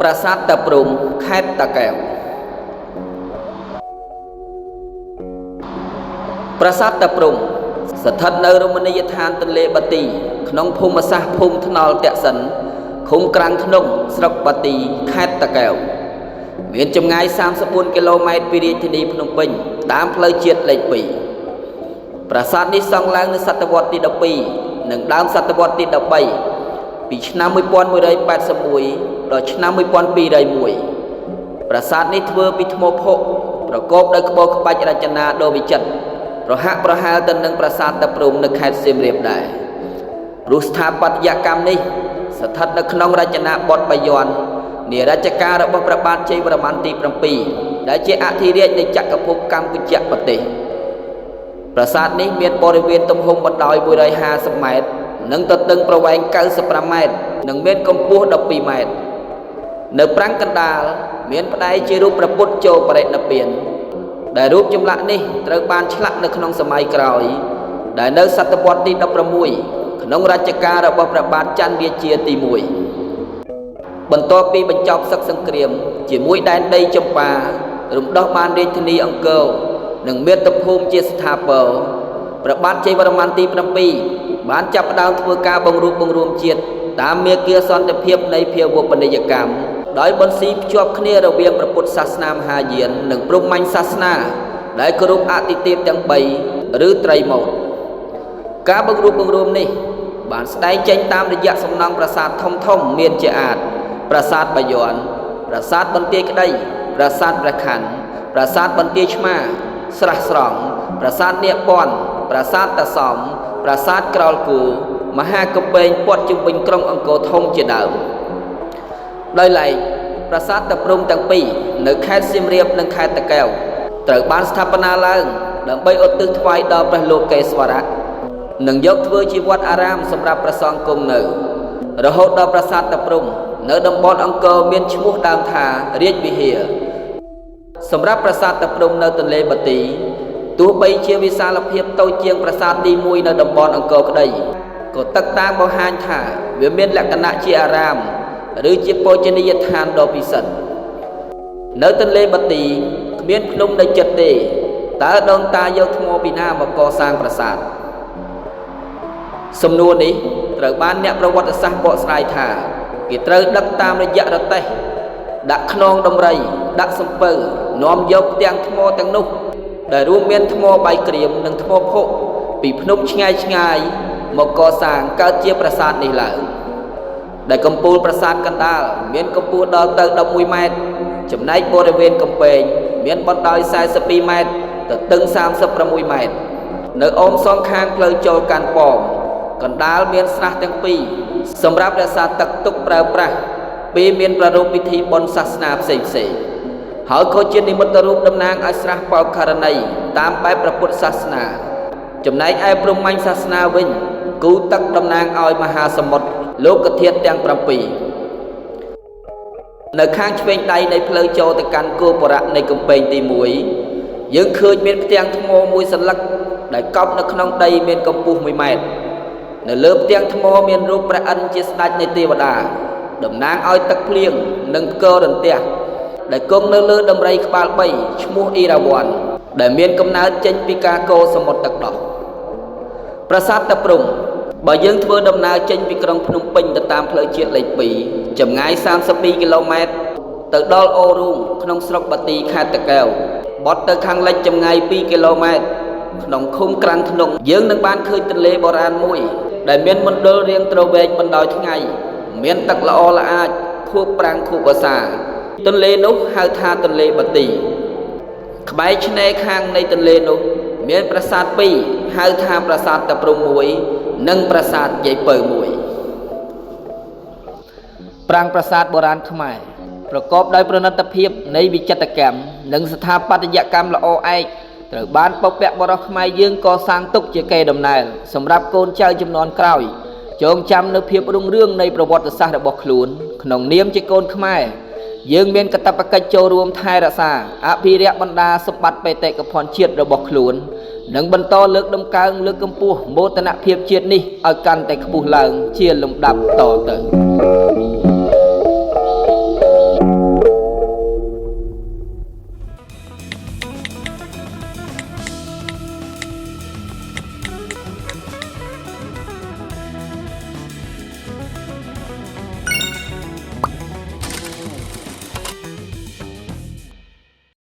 ប្រាសាទតាព្រំខេត្តតាកែវប្រាសាទតាព្រំស្ថិតនៅរមណីយដ្ឋានទន្លេបាទីក្នុងភូមិសាស្ត្រភូមិថ្នល់តាក់សិនឃុំក្រាំងធ្នង់ស្រុកបាទីខេត្តតាកែវមានចម្ងាយ34គីឡូម៉ែត្រពីរាជធានីភ្នំពេញតាមផ្លូវជាតិលេខ2ប្រាសាទនេះសង់ឡើងនៅសតវត្សទី12និងដើមសតវត្សទី13ពីឆ្នាំ1181ដល់ឆ្នាំ1201ប្រាសាទនេះធ្វើពីថ្មភក់ប្រកបដោយក្បូរក្បាច់រចនាដ៏វិចិត្រប្រហាក់ប្រហែលទៅនឹងប្រាសាទតាព្រំនៅខេត្តសៀមរាបដែរព្រោះស្ថាបត្យកម្មនេះស្ថិតនៅក្នុងរចនាបថបាយ័ននារជ្ជកាលរបស់ព្រះបាទជ័យវរ្ម័នទី7ដែលជាអធិរាជនៃចក្រភពកម្ពុជាប្រទេសប្រាសាទនេះមានបរិវេណទំហំបណ្ដោយ150ម៉ែត្រនិងទទឹងប្រវែង95ម៉ែត្រនិងមានកម្ពស់12ម៉ែត្រនៅប្រាង្គកណ្ដាលមានផ្តែរជារូបព្រះពុទ្ធចូលបរិនិព្វានដែលរូបចម្លាក់នេះត្រូវបានឆ្លាក់នៅក្នុងសម័យក្រោយដែលនៅសតវត្សទី16ក្នុងរជ្ជកាលរបស់ព្រះបាទច័ន្ទរាជាទី1បន្ទាប់ពីបញ្ចប់សឹកសង្គ្រាមជាមួយដែនដីចម្ប៉ารំដោះបានរាជធានីអង្គរនិងមាតុភូមិជាស្ថាពរព្រះបាទជ័យវរ្ម័នទី7បានចាប់ផ្ដើមធ្វើការបង្រួបបង្រួមជាតិតាមមាគ៌ាសន្តិភាពនៃភាវូបនីយកម្មដោយបន្ស៊ីភ្ជាប់គ្នារវាងព្រះពុទ្ធសាសនាមហាយាននិងព្រហ្មញ្ញសាសនាដែលគោរពអាទិទេពទាំង3ឬត្រីម៉ូតការបង្រួបបង្រួមនេះបានស្ដែងចេញតាមរយៈសំណង់ប្រាសាទធំមានជាអាចប្រាសាទបាយ័នប្រាសាទបន្ទាយក្តីប្រាសាទព្រះខ័នប្រាសាទបន្ទាយឆ្មាស្រះស្រង់ប្រាសាទនាគព័ន្ធប្រាសាទតាសំប្រាសាទក្រោលគូមហាកំពែងព័ទ្ធជុំវិញក្រុងអង្គរធំជាដើមដោយឡែកប្រាសាទតាព្រំទាំងពីរនៅខេត្តសៀមរាបនិងខេត្តតាកែវត្រូវបានស្ថាបនាឡើងដើម្បីឧទ្ទិសថ្វាយដល់ព្រះលោកេស្វរៈនិងយកធ្វើជាវត្តអារាមសម្រាប់ព្រះសង្ឃគង់នៅរហូតដល់ប្រាសាទតាព្រំនៅតំបន់អង្គរមានឈ្មោះដើមថារាជវិហារសម្រាប់ប្រាសាទតាព្រំនៅទន្លេបាទីទោះបីជាវិសាលភាពតូចជាងប្រាសាទទី1នៅតំបន់អង្គរក្តីក៏ទឹកតាំងបង្ហាញថាវាមានលក្ខណៈជាអារាមឬជាបូជនីយដ្ឋានដ៏ពិសិដ្ឋនៅទន្លេបាទីគ្មានភ្នំនៅជិតទេតើដូនតាយកថ្មពីណាមកកសាងប្រាសាទសំណួរនេះត្រូវបានអ្នកប្រវត្តិសាស្ត្របកស្រាយថាគេត្រូវដឹកតាមរយៈរទេះដាក់ខ្នងដំរីដាក់សំពៅនាំយកផ្ទាំងថ្មទាំងនោះដែលរួមមានថ្មបាយក្រៀមនិងថ្មភក់ពីភ្នំឆ្ងាយមកកសាងកើតជាប្រាសាទនេះឡើងដែលកំពូលប្រាសាទកណ្ដាលមានកម្ពស់ដល់ទៅ11ម៉ែត្រចំណែកបរិវេណកំពែងមានបណ្ដោយ42ម៉ែត្រទៅទិង36ម៉ែត្រនៅអមសងខាងផ្លូវចូលកាន់ប៉មកណ្ដាលមានស្រះទាំងពីរសម្រាប់រក្សាទឹកទុកប្រើប្រាស់ពេលមានប្រារព្ធពិធីបុណ្យសាសនាផ្សេងហើយក៏ជានិមិត្តរូបតំណាងឲ្យស្រះបោកខរណីតាមបែបព្រះពុទ្ធសាសនាចំណែកឯព្រហ្មញ្ញសាសនាវិញគូទឹកតំណាងឲ្យមហាសមុទ្រលោកធាតុទាំង7នៅខាងឆ្វេងដៃនៃផ្លូវចូលទៅកាន់គោបុរៈនៃកំពែងទី1យើងឃើញមានផ្ទាំងថ្មមួយសន្លឹកដែលកប់នៅក្នុងដីមានកម្ពស់1ម៉ែត្រនៅលើផ្ទាំងថ្មមានរូបព្រះឥន្ទជាស្ដេចនៃទេវតាតំណាងឲ្យទឹកភ្លៀងនិងផ្គររន្ទះដែលគង់នៅលើដំរីក្បាល3ឈ្មោះអ៊ីរ៉ាវ័នដែលមានកំណើតចេញពីការកូរសមុទ្រទឹកដោះប្រាសាទតាព្រំបើយើងធ្វើដំណើរចេញពីក្រុងភ្នំពេញទៅតាមផ្លូវជាតិលេខ2ចម្ងាយ32គីឡូម៉ែត្រទៅដល់អូរូងក្នុងស្រុកបាទីខេត្តតាកែវបត់ទៅខាងលិចចម្ងាយ2គីឡូម៉ែត្រក្នុងឃុំក្រាំងធ្នង់យើងនឹងបានឃើញទន្លេបុរាណមួយដែលមានមណ្ឌលរាងទ្រវែងបណ្ដោយថ្ងៃមានទឹកល្អល្អាចខួបប្រាំងខួបវស្សាទន្លេនោះហៅថាទន្លេបាទីក្បែរឆ្នេរខាងនៃទន្លេនោះមានប្រាសាទ2ហៅថាប្រាសាទតាព្រំ1និងប្រាសាទយាយពៅ1ប្រាង្គប្រាសាទបុរាណខ្មែរប្រកបដោយប្រណិតភាពនៃវិចិត្រកម្មនិងស្ថាបត្យកម្មល្អឯកត្រូវបានបុព្វបុរសខ្មែរយើងកសាងទុកជាកេរដំណែលសម្រាប់កូនចៅជំនាន់ក្រោយចងចាំនៅភាពរុងរឿងនៃប្រវត្តិសាស្ត្ររបស់ខ្លួនក្នុងនាមជាកូនខ្មែរយើងមានកាតព្វកិច្ចចូលរួមថែរក្សាអភិរក្សបណ្ដាសម្បត្តិបេតិកភណ្ឌជាតិរបស់ខ្លួននិងបន្តលើកតម្កើងលើកកម្ពស់មោទនភាពជាតិនេះឲ្យកាន់តែខ្ពស់ឡើងជាលំដាប់តទៅ